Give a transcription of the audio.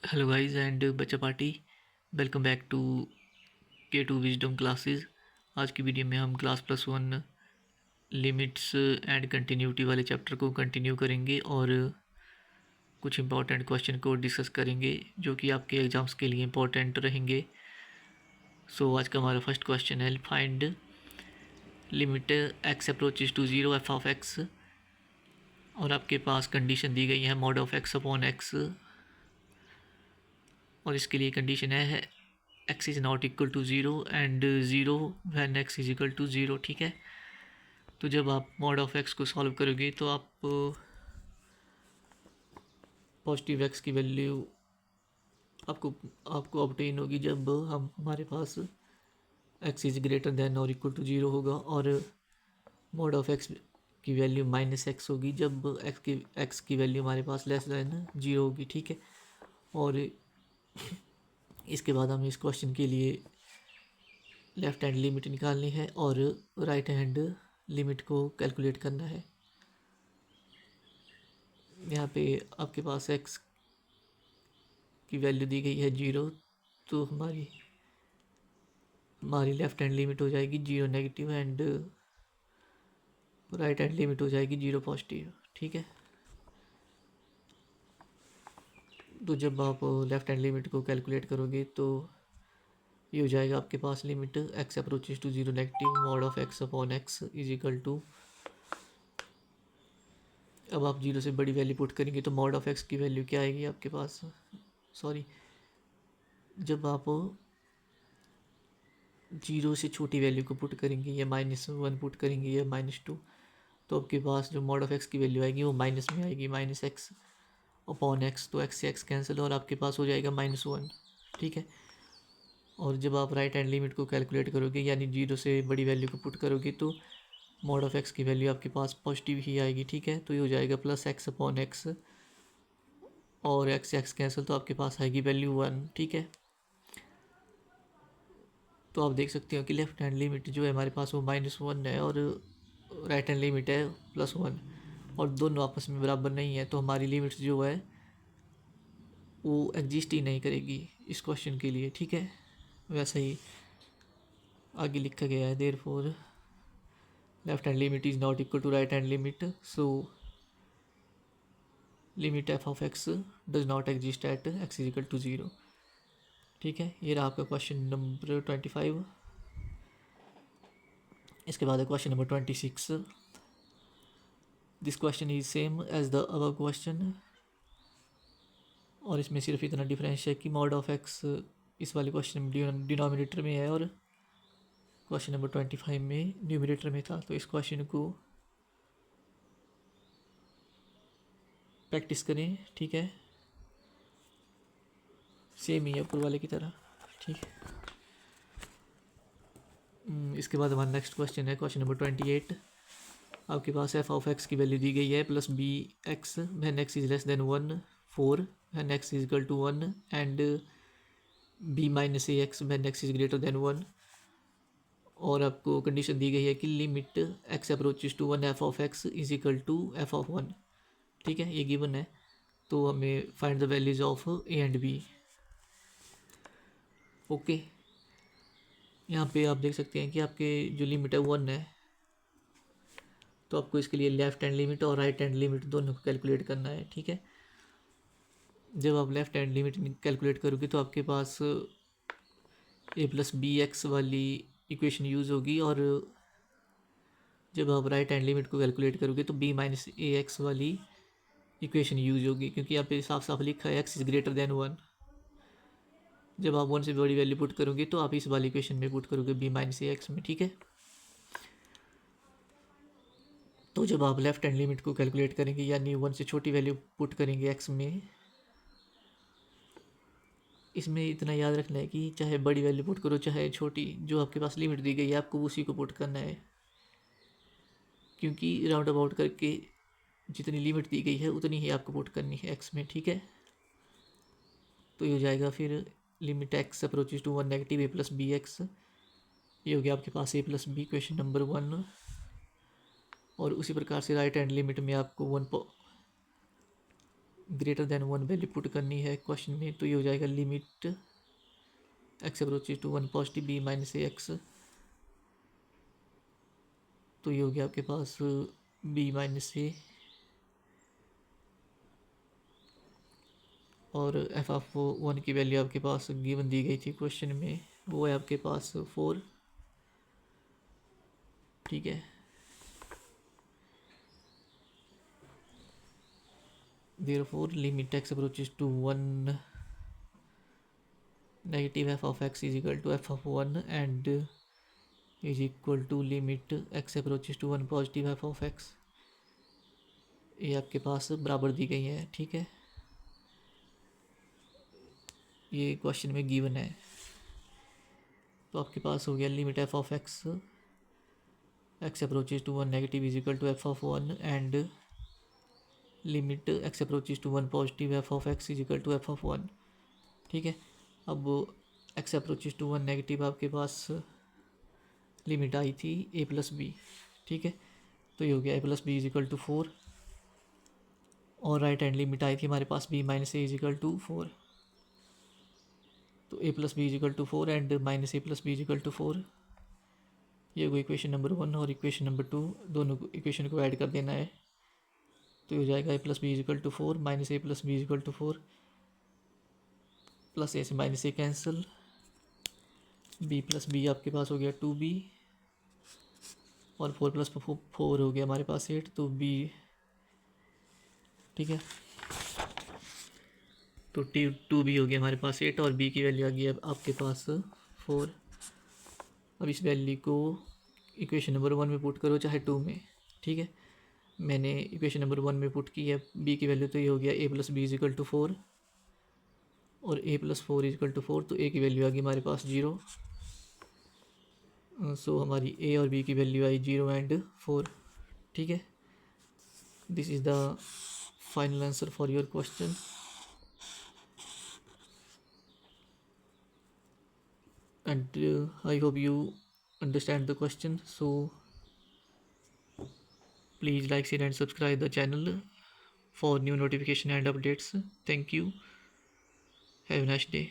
Hello guys and बच्चा party. Welcome back to K2 wisdom classes. आज की video में हम क्लास +1 लिमिट्स एंड कंटिन्यूटी वाले चैप्टर को कंटिन्यू करेंगे और कुछ इंपॉर्टेंट क्वेश्चन को डिस्कस करेंगे जो कि आपके एग्जाम्स के लिए इंपॉर्टेंट रहेंगे। आज का हमारा फर्स्ट क्वेश्चन है, find limit x approaches to 0 f of x। और आपके पास कंडीशन दी गई है mod of x upon x, और इसके लिए कंडीशन है x is not equal to zero and zero when x is equal to zero. ठीक है, तो जब आप मॉड ऑफ x को सॉल्व करोगे तो आप पॉजिटिव x की वैल्यू आपको आपको ऑब्टेन होगी जब हमारे पास x इज़ ग्रेटर देन और इक्वल टू ज़ीरो होगा, और मॉड ऑफ x की वैल्यू -x होगी जब x की वैल्यू हमारे पास लेस देन ज़ीरो होगी। ठीक है, और इसके बाद हमें इस क्वेश्चन के लिए लेफ़्ट हैंड लिमिट निकालनी है और राइट हैंड लिमिट को कैलकुलेट करना है। यहाँ पे आपके पास x की वैल्यू दी गई है 0, तो हमारी लेफ़्ट हैंड लिमिट हो जाएगी 0 negative and right hand limit हो जाएगी 0 पॉजिटिव। ठीक है, तो जब आप लेफ़्ट हैंड लिमिट को कैलकुलेट करोगे तो ये हो जाएगा आपके पास limit x approaches to 0 negative mod of x upon x is equal to, अब आप 0 से बड़ी वैल्यू पुट करेंगे तो मॉड ऑफ x की वैल्यू क्या आएगी आपके पास, सॉरी, जब आप 0 से छोटी वैल्यू को पुट करेंगे या -1 पुट करेंगे या -2, तो आपके पास जो मॉड ऑफ x की वैल्यू आएगी वो माइनस में आएगी, -x अपॉन x, तो x से x कैंसिल और आपके पास हो जाएगा -1। ठीक है, और जब आप राइट हैंड लिमिट को कैलकुलेट करोगे यानी 0 से बड़ी वैल्यू को पुट करोगे तो मॉड ऑफ x की वैल्यू आपके पास पॉजिटिव ही आएगी। ठीक है, तो ये हो जाएगा +x अपॉन x और x कैंसिल, तो आपके पास आएगी वैल्यू 1। ठीक है, तो आप देख सकते हो कि लेफ्ट हैंड लिमिट जो है हमारे पास वो -1 है और राइट हैंड लिमिट है +1, और दोनों आपस में बराबर नहीं है, तो हमारी लिमिट्स जो है वो एग्जिस्ट ही नहीं करेगी इस क्वेश्चन के लिए। ठीक है, वैसा ही आगे लिखा गया है, therefore left hand limit is not equal to right hand limit, so limit f of x does not exist at x is equal to 0। ठीक है, ये रहा आपका क्वेश्चन नंबर 25। इसके बाद है question number 26। This question is same as the above question, और इसमें सिर्फ इतना डिफरेंस है कि मॉड ऑफ x इस वाले क्वेश्चन में डिनोमिनेटर में है और क्वेश्चन नंबर 25 में न्यूमिनेटर में था। तो इस क्वेश्चन को प्रैक्टिस करें। ठीक है, सेम ही है ऊपर वाले की तरह। ठीक है, इसके बाद हमारा नेक्स्ट क्वेश्चन है क्वेश्चन नंबर 28। आपके पास f ऑफ x की वैल्यू दी गई है +bx when x is less than 1, 4 when x is equal to 1 and b-ax when x is greater than 1, और आपको कंडीशन दी गई है कि limit x approaches to 1 f of x is equal to f of 1। ठीक है, ये गिवन है, तो हमें find the values of a and b। Okay, यहाँ पे आप देख सकते हैं कि आपके जो लिमिट है 1 है, तो आपको इसके लिए लेफ्ट हैंड लिमिट और राइट हैंड लिमिट दोनों को कैलकुलेट करना है। ठीक है, जब आप लेफ्ट हैंड लिमिट कैलकुलेट करोगे तो आपके पास a+bx वाली इक्वेशन यूज़ होगी, और जब आप राइट हैंड लिमिट को कैलकुलेट करोगे तो b-ax वाली इक्वेशन यूज होगी, क्योंकि यहाँ पे साफ साफ लिखा है x इज़ ग्रेटर देन 1। जब आप 1 से बड़ी वैल्यू पुट करोगे तो आप इस वाली इक्वेशन में पुट करोगे b-ax में। ठीक है, तो जब आप लेफ्ट हैंड लिमिट को कैलकुलेट करेंगे यानी 1 से छोटी वैल्यू पुट करेंगे x में, इसमें इतना याद रखना है कि चाहे बड़ी वैल्यू पुट करो चाहे छोटी, जो आपके पास लिमिट दी गई है आपको उसी को पुट करना है, क्योंकि राउंड अबाउट करके जितनी लिमिट दी गई है उतनी ही आपको पुट करनी है x में। ठीक है, तो ये हो जाएगा फिर limit x approaches to 1 negative a+bx, ये हो गया आपके पास a+b क्वेश्चन नंबर 1। और उसी प्रकार से राइट हैंड लिमिट में आपको ग्रेटर देन 1 वैल्यू पुट करनी है क्वेश्चन में, तो ये हो जाएगा limit x approaches to 1 positive b minus a x. तो ये हो गया आपके पास बी माइनस ए, और एफ ऑफ 1 की वैल्यू आपके पास गिवन दी गई थी क्वेश्चन में, वो है आपके पास 4। ठीक है, therefore limit x approaches to 1 negative f of x is equal to f of 1 and is equal to limit x approaches to 1 positive f of x. ये आपके पास बराबर दी गई है। ठीक है, ये क्वेश्चन में गिवन है। तो आपके पास हो गया limit f of x x approaches to 1 negative is equal to f of 1 and limit x approaches to 1 positive f of x is equal to f of 1। ठीक है, अब एक्स अप्रोचेज टू 1 नेगेटिव आपके पास limit आई थी ए plus B. ठीक है, तो ये हो गया A plus B is equal to 4, और राइट हैंड लिमिट आई थी हमारे पास B minus A is equal to 4। तो A plus B is equal to 4 and minus A plus B is equal to 4। ये हो गई इक्वेशन नंबर 1 और इक्वेशन नंबर 2, दोनों इक्वेशन को ऐड कर देना है। तो हो जाएगा A plus B is equal to 4 minus A plus B is equal to 4, plus A से minus A cancel, B plus B आपके पास हो गया 2b, और 4 प्लस 4 हो गया हमारे पास 8, तो बी। ठीक है, तो टू बी हो गया हमारे पास 8 और बी की वैल्यू आ गई अब आपके पास 4। अब इस वैल्यू को इक्वेशन नंबर 1 में पुट करो चाहे 2 में। ठीक है, मैंने इक्वेशन नंबर 1 में पुट की है बी की वैल्यू, तो ये हो गया A plus B is equal to 4 और A plus 4 is equal to 4, तो ए की वैल्यू आ गई हमारे पास 0। सो हमारी ए और बी की वैल्यू आई 0 एंड 4। ठीक है, this is the final answer for your question. And I hope you understand the question. So please like, share and subscribe the channel for new notification and updates. Thank you. Have a nice day.